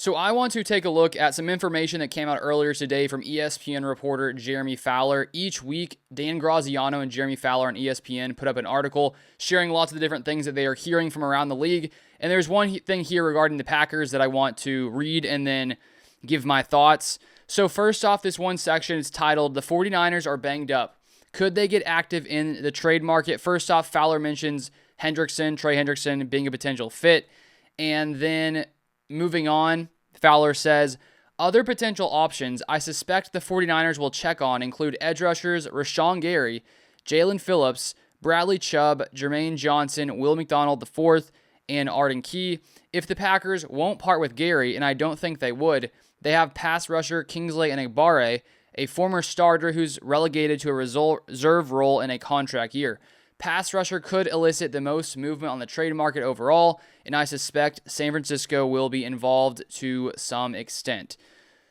So I want to take a look at some information that came out earlier today from ESPN reporter Jeremy Fowler. Each week, Dan Graziano and Jeremy Fowler on ESPN put up an article sharing lots of the different things that they are hearing from around the league. And there's one thing here regarding the Packers that I want to read and then give my thoughts. So first off, this one section is titled, "The 49ers are banged up. Could they get active in the trade market?" First off, Fowler mentions Trey Hendrickson being a potential fit. And then moving on, Fowler says, other potential options I suspect the 49ers will check on include edge rushers Rashan Gary, Jalen Phillips, Bradley Chubb, Jermaine Johnson, Will McDonald IV, and Arden Key. If the Packers won't part with Gary, and I don't think they would, they have pass rusher Kingsley Enagbare, a former starter who's relegated to a reserve role in a contract year. Pass rusher could elicit the most movement on the trade market overall, and I suspect San Francisco will be involved to some extent.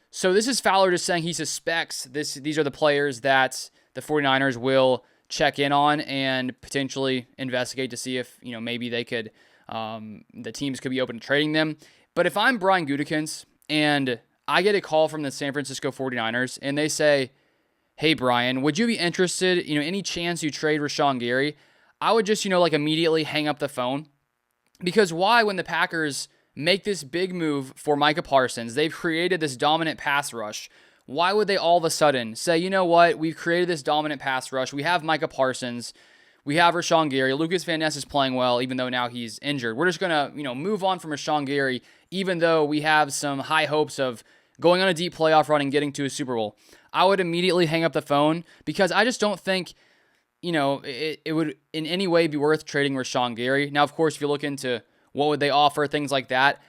So this is Fowler just saying he suspects these are the players that the 49ers will check in on and potentially investigate to see if, maybe they could, the teams could be open to trading them. But if I'm Brian Gutekunst and I get a call from the San Francisco 49ers and they say, "Hey, Brian, would you be interested, any chance you trade Rashan Gary?" I would just, immediately hang up the phone. Because why, when the Packers make this big move for Micah Parsons, they've created this dominant pass rush, why would they all of a sudden say, you know what, we've created this dominant pass rush, we have Micah Parsons, we have Rashan Gary, Lucas Van Ness is playing well, even though now he's injured. We're just going to, move on from Rashan Gary, even though we have some high hopes of going on a deep playoff run and getting to a Super Bowl. I would immediately hang up the phone because I just don't think, it would in any way be worth trading Rashan Gary. Now, of course, if you look into what would they offer, things like that,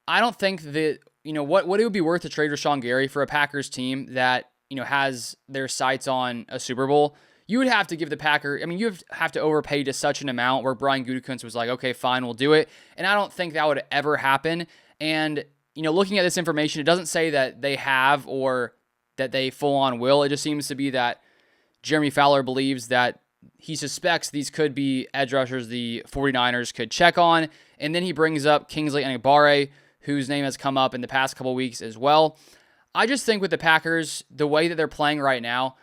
I don't think that, what it would be worth to trade Rashan Gary for a Packers team that, has their sights on a Super Bowl. You would have to give the Packers, you have to overpay to such an amount where Brian Gutekunst was like, okay, fine, we'll do it. And I don't think that would ever happen. And, looking at this information, it doesn't say that they have or that they full on will. It just seems to be that Jeremy Fowler believes that he suspects these could be edge rushers the 49ers could check on. And then he brings up Kingsley Enagbare, whose name has come up in the past couple weeks as well. I just think with the Packers, the way that they're playing right now,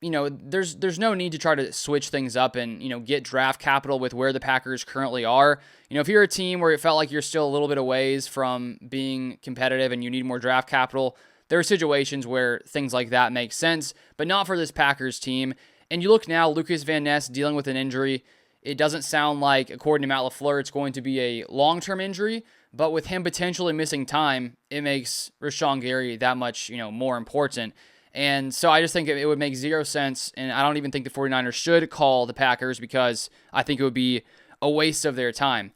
there's no need to try to switch things up and, get draft capital with where the Packers currently are. If you're a team where it felt like you're still a little bit of ways from being competitive and you need more draft capital, there are situations where things like that make sense, but not for this Packers team. And you look now, Lucas Van Ness dealing with an injury. It doesn't sound like, according to Matt LaFleur, it's going to be a long-term injury, but with him potentially missing time, it makes Rashan Gary that much, more important. And so I just think it would make zero sense, and I don't even think the 49ers should call the Packers because I think it would be a waste of their time.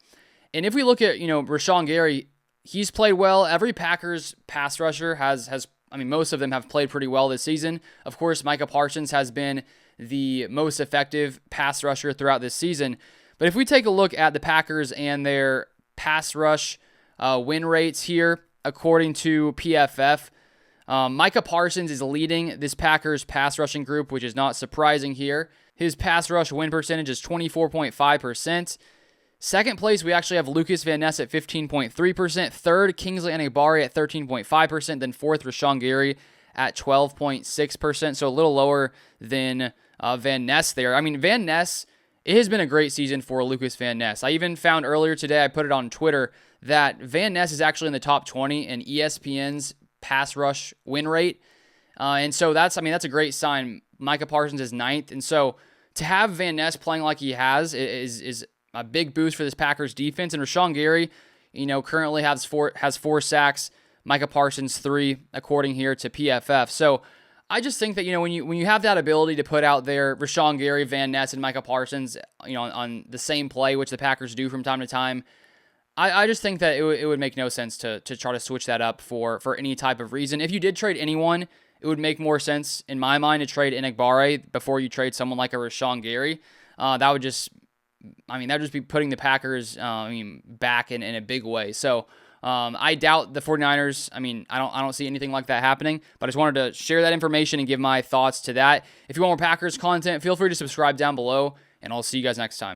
And if we look at, Rashan Gary, he's played well. Every Packers pass rusher has most of them have played pretty well this season. Of course, Micah Parsons has been the most effective pass rusher throughout this season. But if we take a look at the Packers and their pass rush win rates here, according to PFF, Micah Parsons is leading this Packers pass rushing group, which is not surprising here. His pass rush win percentage is 24.5%. Second place, we actually have Lucas Van Ness at 15.3%. Third, Kingsley Enagbare at 13.5%. Then fourth, Rashan Gary at 12.6%. So a little lower than Van Ness there. Van Ness, it has been a great season for Lucas Van Ness. I even found earlier today, I put it on Twitter, that Van Ness is actually in the top 20 in ESPN's pass rush win rate. And so that's a great sign. Micah Parsons is ninth. And so to have Van Ness playing like he has is a big boost for this Packers defense. And Rashan Gary, currently has four sacks. Micah Parsons 3, according here to PFF. So I just think that, when you have that ability to put out there Rashan Gary, Van Ness, and Micah Parsons, on the same play, which the Packers do from time to time, I just think that it would make no sense to try to switch that up for any type of reason. If you did trade anyone, it would make more sense, in my mind, to trade Enagbare before you trade someone like a Rashan Gary. That would just be putting the Packers, back in a big way. So I doubt the 49ers. I don't see anything like that happening, but I just wanted to share that information and give my thoughts to that. If you want more Packers content, feel free to subscribe down below, and I'll see you guys next time.